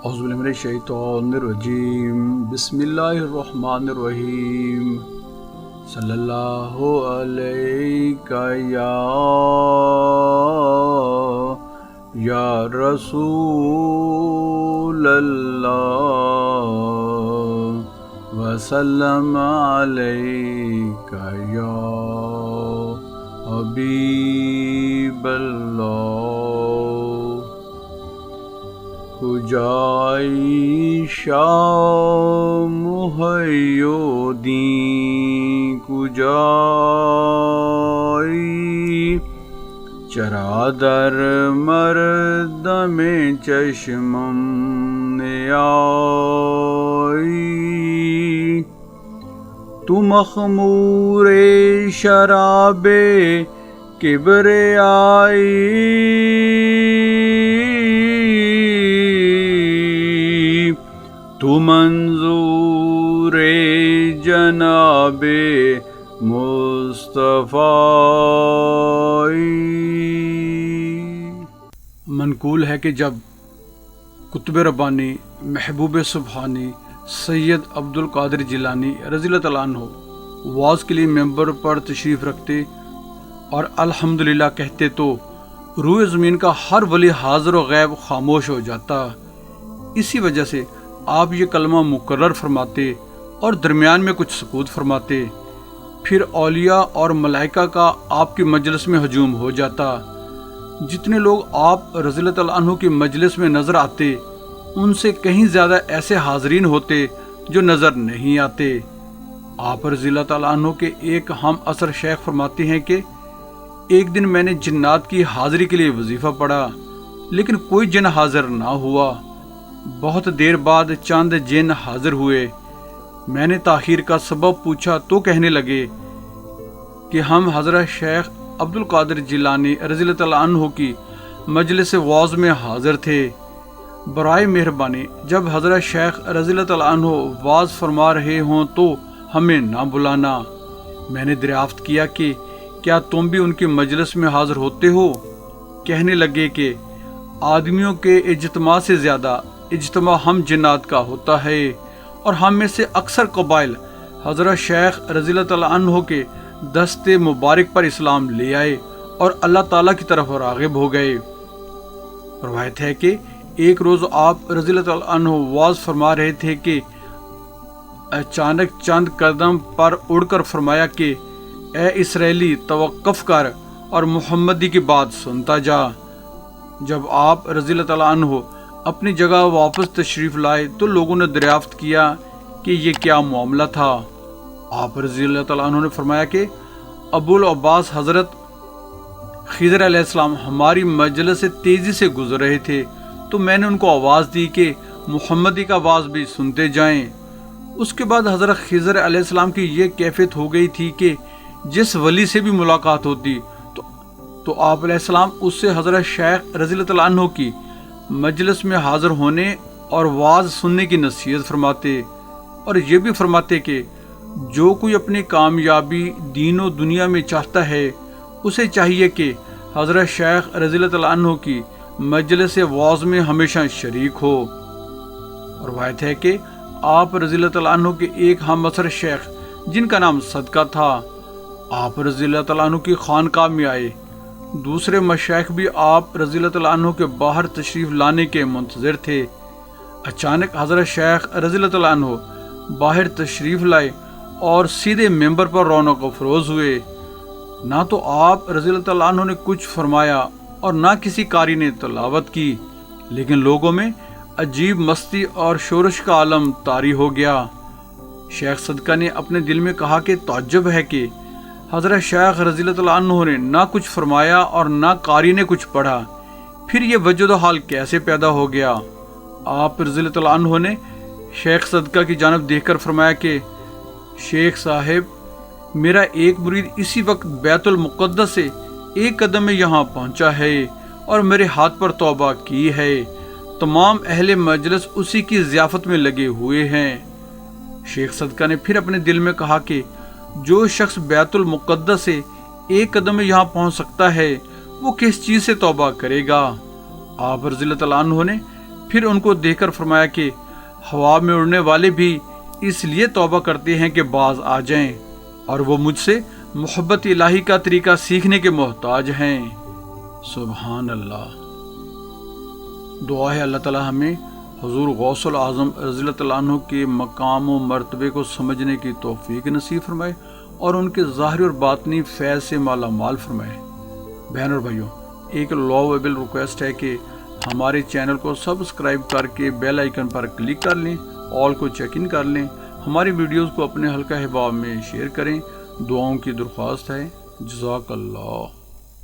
اعوذ باللہ من الشیطان الرجیم، بسم اللہ الرحمن الرحیم۔ صلی اللہ علیہ یا رسول اللہ، وسلم علیک یا حبیب اللہ۔ کجای شام محیودین، کجای چرا در مردم چشمم نیایی، تو مخمور شراب کبریائی، تو منظور جناب مصطفی۔ منقول ہے کہ جب قطب ربانی محبوب سبحانی سید عبد القادر جیلانی رضی اللہ تعالیٰ عنہ واز کے لیے ممبر پر تشریف رکھتے اور الحمدللہ کہتے تو روئے زمین کا ہر ولی حاضر و غیب خاموش ہو جاتا۔ اسی وجہ سے آپ یہ کلمہ مکرر فرماتے اور درمیان میں کچھ سکوت فرماتے، پھر اولیاء اور ملائکہ کا آپ کی مجلس میں ہجوم ہو جاتا۔ جتنے لوگ آپ رضی اللہ تعالیٰ عنہ کی مجلس میں نظر آتے، ان سے کہیں زیادہ ایسے حاضرین ہوتے جو نظر نہیں آتے۔ آپ رضی اللہ تعالیٰ عنہ کے ایک ہم عصر شیخ فرماتے ہیں کہ ایک دن میں نے جنات کی حاضری کے لیے وظیفہ پڑھا، لیکن کوئی جن حاضر نہ ہوا۔ بہت دیر بعد چند جن حاضر ہوئے۔ میں نے تاخیر کا سبب پوچھا تو کہنے لگے کہ ہم حضرت شیخ عبد القادر جیلانی رضی اللہ تعالیٰ عنہ کی مجلس واعظ میں حاضر تھے۔ برائے مہربانی جب حضرت شیخ رضی اللہ تعالیٰ عنہ واعظ فرما رہے ہوں تو ہمیں نہ بلانا۔ میں نے دریافت کیا کہ کیا تم بھی ان کی مجلس میں حاضر ہوتے ہو؟ کہنے لگے کہ آدمیوں کے اجتماع سے زیادہ اجتماع ہم جنات کا ہوتا ہے، اور ہم میں سے اکثر قبائل حضرت شیخ رضی اللہ تعالیٰ عنہ کے دست مبارک پر اسلام لے آئے اور اللہ تعالیٰ کی طرف راغب ہو گئے۔ روایت ہے کہ ایک روز آپ رضی اللہ تعالیٰ عنہ واعظ فرما رہے تھے کہ اچانک چند قدم پر اڑ کر فرمایا کہ اے اسرائیلی توقف کر اور محمدی کی بات سنتا جا۔ جب آپ رضی اللہ تعالیٰ عنہ اپنی جگہ واپس تشریف لائے تو لوگوں نے دریافت کیا کہ یہ کیا معاملہ تھا۔ آپ رضی اللہ تعالیٰ عنہ نے فرمایا کہ ابو العباس حضرت خضر علیہ السلام ہماری مجلس سے تیزی سے گزر رہے تھے تو میں نے ان کو آواز دی کہ محمدی کا آواز بھی سنتے جائیں۔ اس کے بعد حضرت خضر علیہ السلام کی یہ کیفیت ہو گئی تھی کہ جس ولی سے بھی ملاقات ہوتی تو آپ علیہ السلام اس سے حضرت شیخ رضی اللہ تعالیٰ عنہ کی مجلس میں حاضر ہونے اور واعظ سننے کی نصیحت فرماتے، اور یہ بھی فرماتے کہ جو کوئی اپنی کامیابی دین و دنیا میں چاہتا ہے اسے چاہیے کہ حضرت شیخ رضی اللہ تعالیٰ عنہ کی مجلس واعظ میں ہمیشہ شریک ہو۔ روایت ہے کہ آپ رضی اللہ تعالیٰ عنہ کے ایک ہم عصر شیخ جن کا نام صدقہ تھا، آپ رضی اللہ تعالیٰ عنہ کی خانقاہ میں آئے۔ دوسرے مشائخ بھی آپ رضی اللہ تعالیٰ عنہ کے باہر تشریف لانے کے منتظر تھے۔ اچانک حضرت شیخ رضی اللہ تعالیٰ عنہ باہر تشریف لائے اور سیدھے ممبر پر رونق افروز ہوئے۔ نہ تو آپ رضی اللہ تعالیٰ عنہ نے کچھ فرمایا اور نہ کسی قاری نے تلاوت کی، لیکن لوگوں میں عجیب مستی اور شورش کا عالم طاری ہو گیا۔ شیخ صدقہ نے اپنے دل میں کہا کہ تعجب ہے کہ حضرت شیخ رضی اللہ تعالیٰ عنہ نے نہ کچھ فرمایا اور نہ قاری نے کچھ پڑھا، پھر یہ وجود و حال کیسے پیدا ہو گیا؟ آپ رضی اللہ تعالیٰ عنہ نے شیخ صدقہ کی جانب دیکھ کر فرمایا کہ شیخ صاحب، میرا ایک مرید اسی وقت بیت المقدس سے ایک قدم میں یہاں پہنچا ہے اور میرے ہاتھ پر توبہ کی ہے۔ تمام اہل مجلس اسی کی ضیافت میں لگے ہوئے ہیں۔ شیخ صدقہ نے پھر اپنے دل میں کہا کہ جو شخص بیت المقدس سے ایک قدم میں یہاں پہنچ سکتا ہے وہ کس چیز سے توبہ کرے گا؟ آپ رضی اللہ تعالیٰ عنہ نے پھر ان کو دیکھ کر فرمایا کہ ہوا میں اڑنے والے بھی اس لیے توبہ کرتے ہیں کہ باز آ جائیں، اور وہ مجھ سے محبت الہی کا طریقہ سیکھنے کے محتاج ہیں۔ سبحان اللہ۔ دعا ہے اللہ تعالی ہمیں حضور غوث العظم رضی اللہ تعالیٰ عنہ کے مقام و مرتبے کو سمجھنے کی توفیق نصیب فرمائے اور ان کے ظاہری اور باطنی فیض سے مالا مال فرمائے۔ بہن اور بھائیوں، ایک لوویبل ریکویسٹ ہے کہ ہمارے چینل کو سبسکرائب کر کے بیل آئیکن پر کلک کر لیں، آل کو چیک ان کر لیں، ہماری ویڈیوز کو اپنے حلقہ احباب میں شیئر کریں۔ دعاؤں کی درخواست ہے۔ جزاک اللہ۔